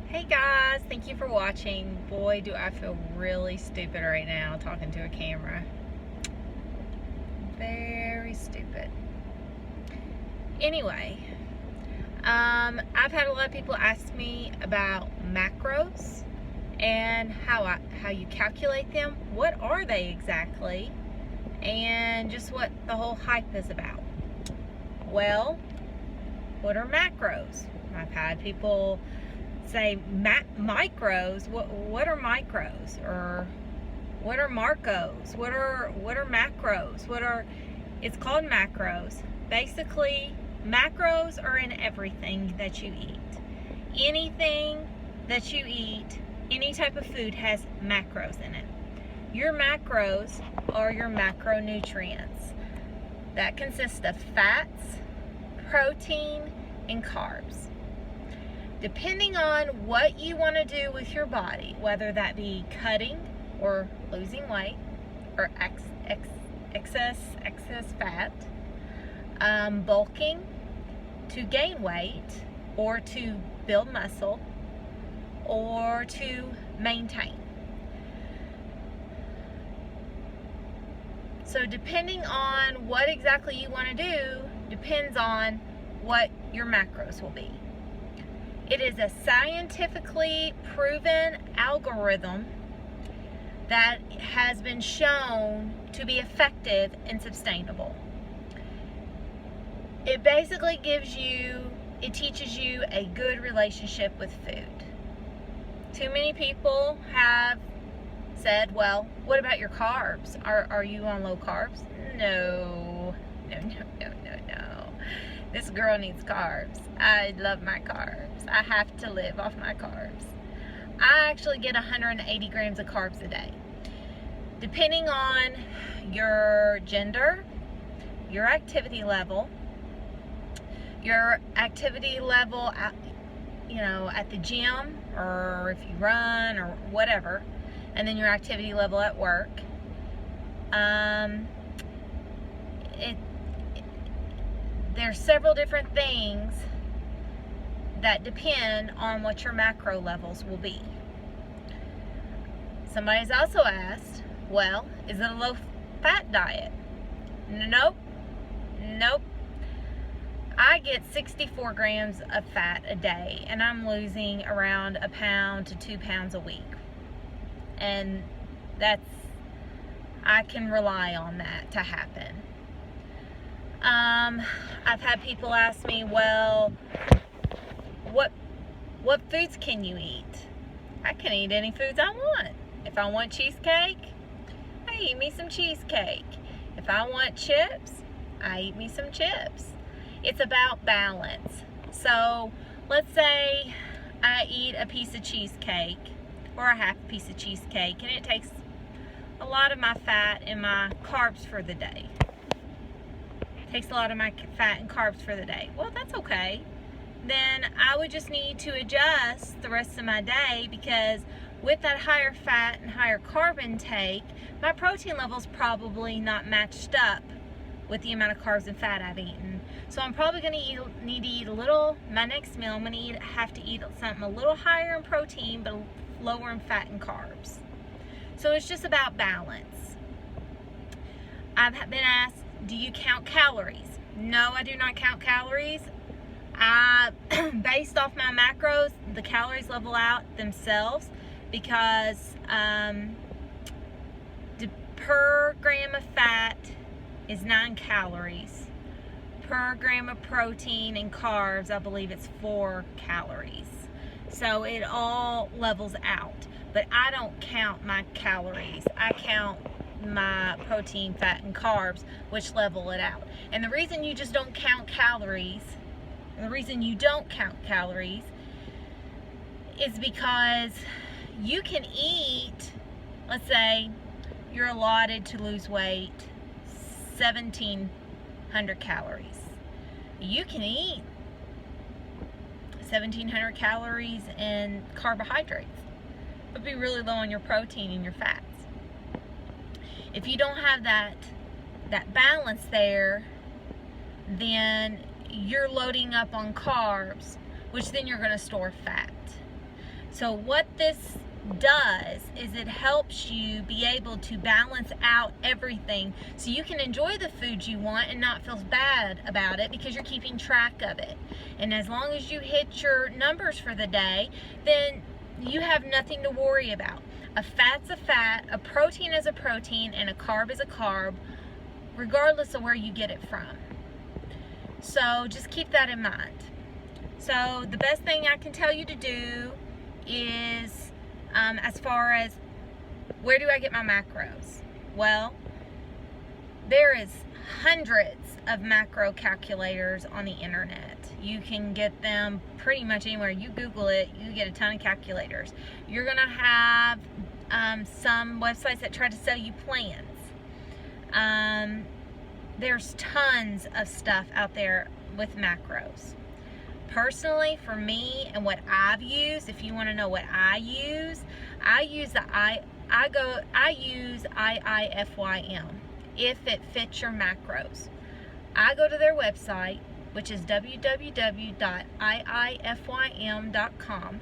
Hey guys, thank you for watching. Boy, do I feel really stupid right now talking to a camera. Very stupid. Anyway, I've had a lot of people ask me about macros and how you calculate them. What are they exactly? And just what the whole hype is about. Well, what are macros? I've had people say micros. What are micros? Or what are Marcos? What are macros? It's called macros. Basically, macros are in everything that you eat. Anything that you eat, any type of food has macros in it. Your macros are your macronutrients that consist of fats, protein, and carbs. Depending on what you want to do with your body, whether that be cutting or losing weight, or excess fat, bulking to gain weight, or to build muscle, or to maintain. So depending on what exactly you want to do depends on what your macros will be. It is a scientifically proven algorithm that has been shown to be effective and sustainable. It basically teaches you a good relationship with food. Too many people have said, well, what about your carbs? Are you on low carbs? No. This girl needs carbs. I love my carbs. I have to live off my carbs. I actually get 180 grams of carbs a day. Depending on your gender, your activity level at the gym, or if you run or whatever, and then your activity level at work. There's several different things that depend on what your macro levels will be. Somebody's also asked, well, is it a low-fat diet? Nope. I get 64 grams of fat a day, and I'm losing around 1 pound to 2 pounds a week. And I can rely on that to happen. I've had people ask me, well, what foods can you eat? I can eat any foods I want. If I want cheesecake, I eat me some cheesecake. If I want chips, I eat me some chips. It's about balance. So let's say I eat a piece of cheesecake or a half piece of cheesecake, and it takes a lot of my fat and my carbs for the day. Takes a lot of my fat and carbs for the day. Well, that's okay. Then I would just need to adjust the rest of my day, because with that higher fat and higher carb intake, my protein level's probably not matched up with the amount of carbs and fat I've eaten. So I'm probably going to need to eat a little. My next meal, I'm going to have to eat something a little higher in protein but lower in fat and carbs. So it's just about balance. I've been asked, do you count calories? No, I do not count calories. Based off my macros, the calories level out themselves, because per gram of fat is 9 calories. Per gram of protein and carbs, I believe it's 4 calories. So it all levels out. But I don't count my calories. I count my protein, fat, and carbs, which level it out. And the reason you just don't count calories, is because you can eat, let's say you're allotted to lose weight 1,700 calories. You can eat 1,700 calories in carbohydrates, but be really low on your protein and your fats. If you don't have that balance there, then you're loading up on carbs, which then you're going to store fat. So what this does is it helps you be able to balance out everything so you can enjoy the food you want and not feel bad about it because you're keeping track of it. And as long as you hit your numbers for the day, then you have nothing to worry about. A fat's a fat, a protein is a protein, and a carb is a carb, regardless of where you get it from. So just keep that in mind. So the best thing I can tell you to do is, as far as where do I get my macros? Well, there is hundreds of macro calculators on the internet. You can get them pretty much anywhere. You Google it, you get a ton of calculators. You're gonna have some websites that try to sell you plans. There's tons of stuff out there with macros. Personally, for me and what I've used, if you want to know what I use the I use IIFYM if it fits your macros. I go to their website, which is www.iifym.com,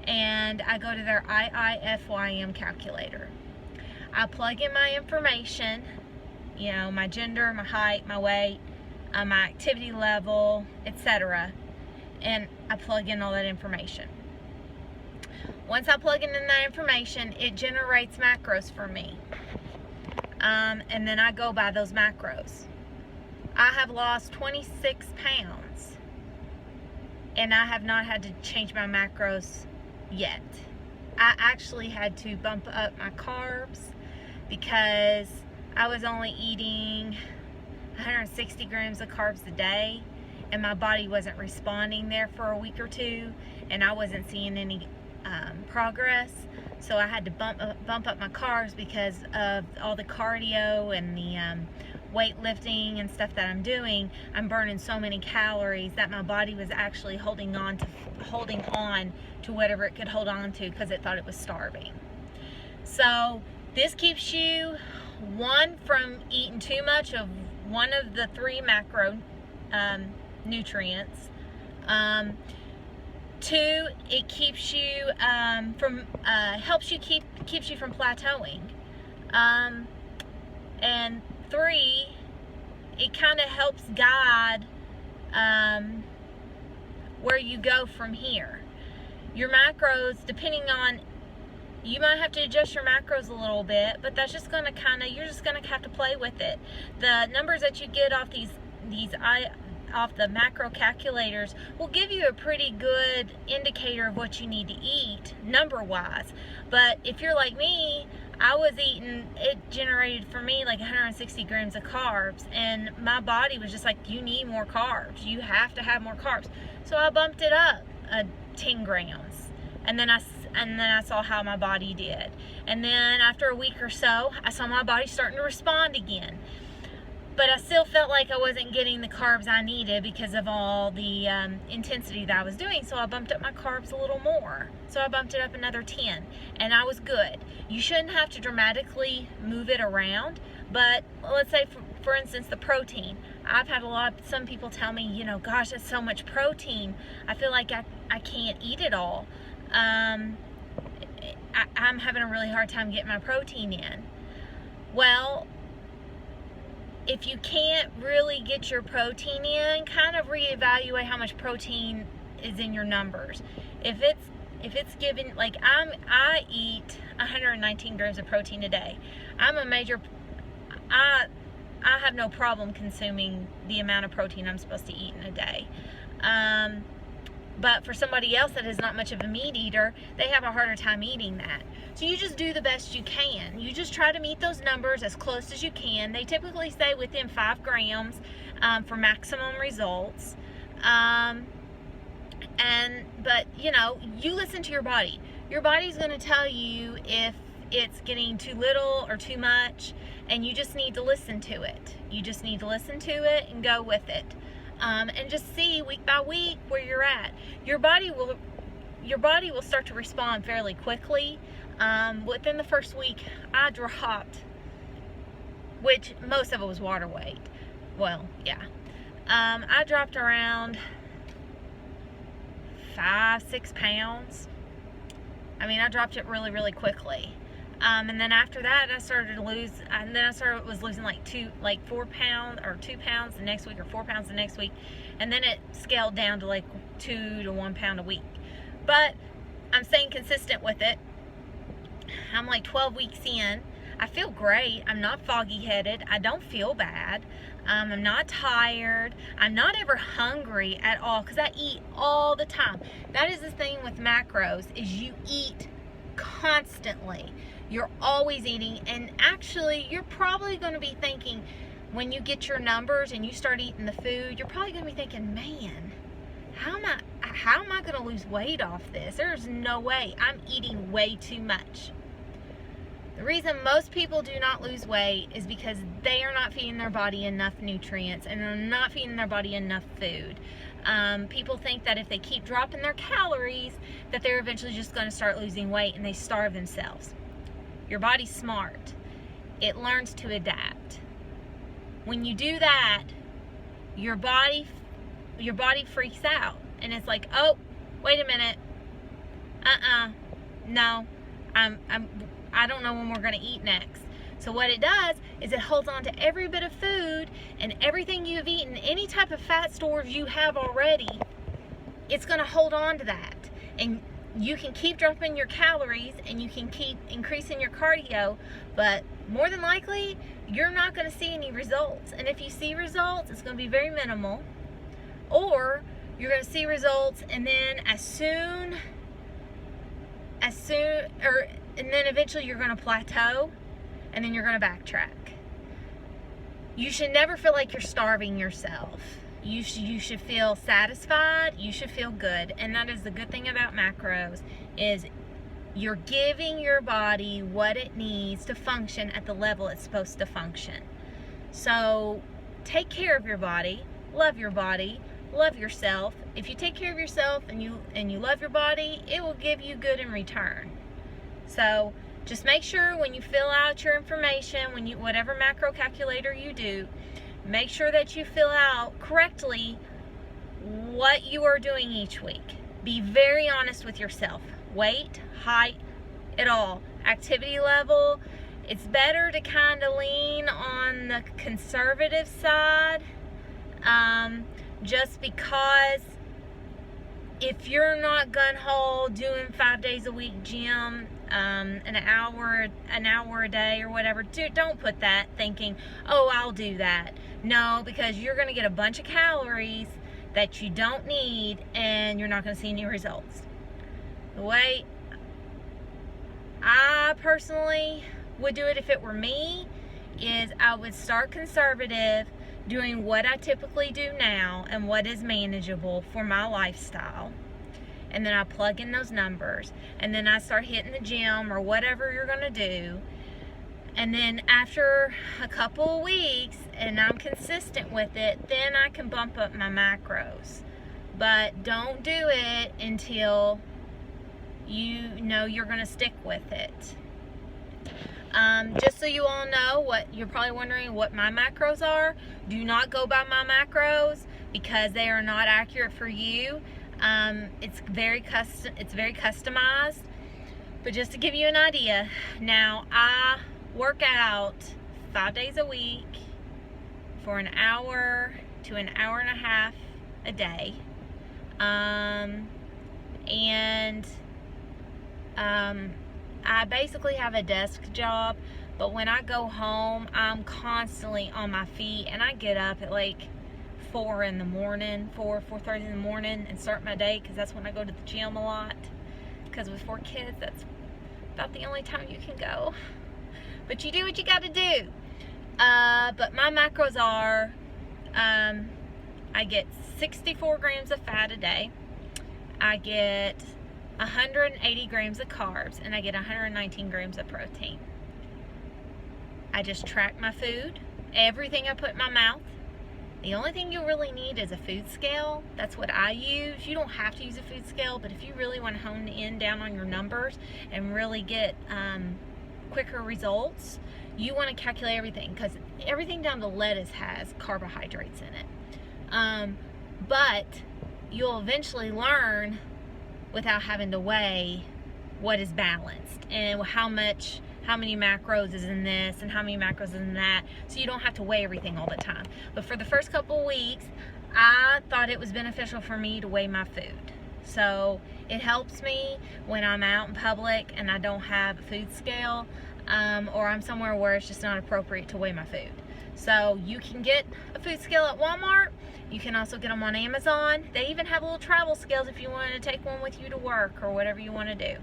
and I go to their IIFYM calculator. I plug in my information, you know, my gender, my height, my weight, my activity level, etc., and I plug in all that information. Once I plug in that information, it generates macros for me, and then I go by those macros. I have lost 26 pounds, and I have not had to change my macros yet. I actually had to bump up my carbs because I was only eating 160 grams of carbs a day, and my body wasn't responding there for a week or two, and I wasn't seeing any progress. So I had to bump up my carbs because of all the cardio and the weightlifting and stuff that I'm doing. I'm burning so many calories that my body was actually holding on to whatever it could hold on to because it thought it was starving. So this keeps you, one, from eating too much of one of the three macro nutrients. Two, it keeps you keeps you from plateauing. And three, it kind of helps guide where you go from here. Your macros, depending on, you might have to adjust your macros a little bit, but that's just gonna you're just gonna have to play with it. The numbers that you get off off the macro calculators will give you a pretty good indicator of what you need to eat number wise. But if you're like me, I was eating, it generated for me like 160 grams of carbs, and my body was just like, you need more carbs, you have to have more carbs. So I bumped it up 10 grams, and then I saw how my body did. And then after a week or so, I saw my body starting to respond again. But I still felt like I wasn't getting the carbs I needed because of all the intensity that I was doing. So I bumped up my carbs a little more. So I bumped it up another 10, and I was good. You shouldn't have to dramatically move it around. But let's say, for instance, the protein. I've had some people tell me, you know, gosh, that's so much protein. I feel like I can't eat it all. I'm having a really hard time getting my protein in. Well, if you can't really get your protein in, kind of reevaluate how much protein is in your numbers. If it's given, like I eat 119 grams of protein a day. I have no problem consuming the amount of protein I'm supposed to eat in a day. But for somebody else that is not much of a meat eater, they have a harder time eating that. So you just do the best you can. You just try to meet those numbers as close as you can. They typically stay within 5 grams for maximum results. But you know, you listen to your body. Your body's going to tell you if it's getting too little or too much, and you just need to listen to it. You just need to listen to it and go with it. And just see week by week where you're at. Your body will start to respond fairly quickly. Within the first week, I dropped, which most of it was water weight. Well, yeah. I dropped around 5-6 pounds I mean, I dropped it really, really quickly. And then after that, I started to lose, and then I was losing like 4 pounds or 2 pounds the next week, or 4 pounds the next week. And then it scaled down to like 2 to 1 pound a week. But I'm staying consistent with it. I'm like 12 weeks in. I feel great. I'm not foggy headed. I don't feel bad. I'm not tired. I'm not ever hungry at all, because I eat all the time. That is the thing with macros, is you eat constantly. You're always eating, and actually you're probably going to be thinking, when you get your numbers and you start eating the food, you're probably going to be thinking, man, how am I going to lose weight off this? There's no way. I'm eating way too much. The reason most people do not lose weight is because they are not feeding their body enough nutrients, and they're not feeding their body enough food. People think that if they keep dropping their calories, that they're eventually just going to start losing weight, and they starve themselves. Your body's smart. It learns to adapt. When you do that, your body freaks out, and it's like, oh, wait a minute. No, I don't know when we're going to eat next. So what it does is it holds on to every bit of food and everything you've eaten, any type of fat stores you have already, it's going to hold on to that. And you can keep dropping your calories, and you can keep increasing your cardio, but more than likely, you're not going to see any results. And if you see results, it's going to be very minimal. Or you're going to see results, and then and then eventually you're going to plateau, and then you're going to backtrack. You should never feel like you're starving yourself. You should feel satisfied. You should feel good. And that is the good thing about macros, is you're giving your body what it needs to function at the level it's supposed to function. So take care of your body, love yourself. If you take care of yourself and you love your body, it will give you good in return. So just make sure when you fill out your information, whatever macro calculator you do, make sure that you fill out correctly what you are doing each week. Be very honest with yourself. Weight, height, it all. Activity level. It's better to kind of lean on the conservative side, just because if you're not gun-ho doing 5 days a week gym, an hour a day or whatever, don't put that thinking, oh, I'll do that. No, because you're going to get a bunch of calories that you don't need, and you're not going to see any results. The way I personally would do it if it were me is I would start conservative, doing what I typically do now and what is manageable for my lifestyle. And then I plug in those numbers, and then I start hitting the gym or whatever you're going to do. And then after a couple of weeks and I'm consistent with it, then I can bump up my macros. But don't do it until you know you're going to stick with it. Just so you all know, what you're probably wondering what my macros are, do not go by my macros, because they are not accurate for you. It's very customized. But just to give you an idea, now I work out 5 days a week for an hour to an hour and a half a day. I basically have a desk job, but when I go home, I'm constantly on my feet, and I get up at like 4:30 in the morning and start my day, because that's when I go to the gym a lot, because with 4 kids, that's about the only time you can go. But you do what you got to do. But my macros are, I get 64 grams of fat a day, I get 180 grams of carbs, and I get 119 grams of protein. I just track my food, everything I put in my mouth. The only thing you really need is a food scale. That's what I use. You don't have to use a food scale, but if you really want to hone in down on your numbers and really get quicker results, you want to calculate everything, because everything down to lettuce has carbohydrates in it. But you'll eventually learn without having to weigh what is balanced and how many macros is in this and how many macros is in that, so you don't have to weigh everything all the time. But for the first couple of weeks, I thought it was beneficial for me to weigh my food. So it helps me when I'm out in public and I don't have a food scale, or I'm somewhere where it's just not appropriate to weigh my food. So you can get a food scale at Walmart. You can also get them on Amazon. They even have little travel scales if you want to take one with you to work or whatever you want to do.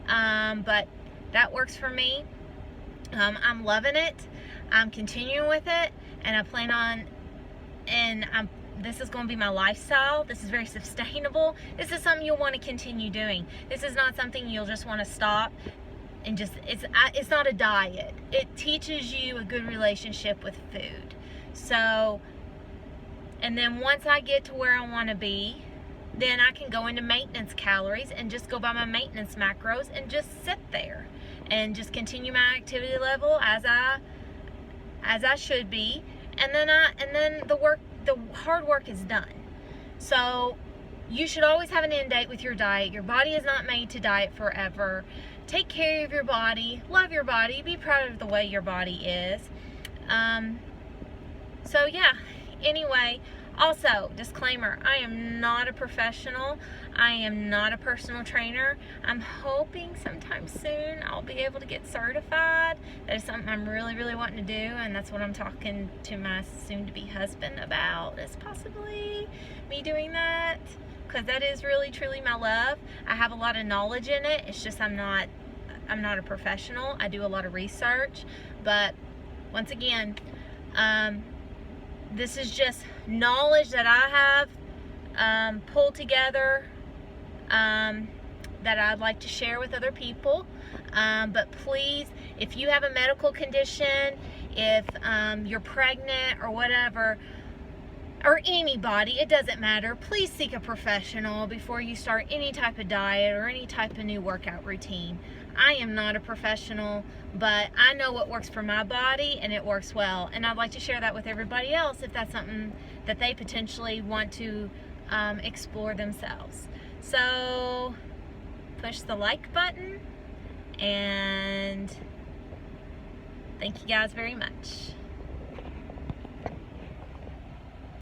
But that works for me. I'm loving it. I'm continuing with it, and I plan on, this is going to be my lifestyle. This is very sustainable. This is something you'll want to continue doing. This is not something you'll just want to stop and just, it's not a diet. It teaches you a good relationship with food. So, and then once I get to where I want to be, then I can go into maintenance calories and just go by my maintenance macros and just sit there and just continue my activity level as I should be, and then the hard work is done. So you should always have an end date with your diet. Your body is not made to diet forever. Take care of your body, love your body, be proud of the way your body is. So yeah, anyway, also, disclaimer, I am not a professional. I am not a personal trainer. I'm hoping sometime soon I'll be able to get certified. That is something I'm really, really wanting to do, and that's what I'm talking to my soon-to-be husband about, is possibly me doing that, because that is really, truly my love. I have a lot of knowledge in it. It's just I'm not a professional. I do a lot of research, but once again, this is just knowledge that I have pulled together, that I'd like to share with other people. But please, if you have a medical condition, if you're pregnant or whatever, or anybody, it doesn't matter, please seek a professional before you start any type of diet or any type of new workout routine. I am not a professional, but I know what works for my body, and it works well. And I'd like to share that with everybody else if that's something that they potentially want to explore themselves. So push the like button, and thank you guys very much.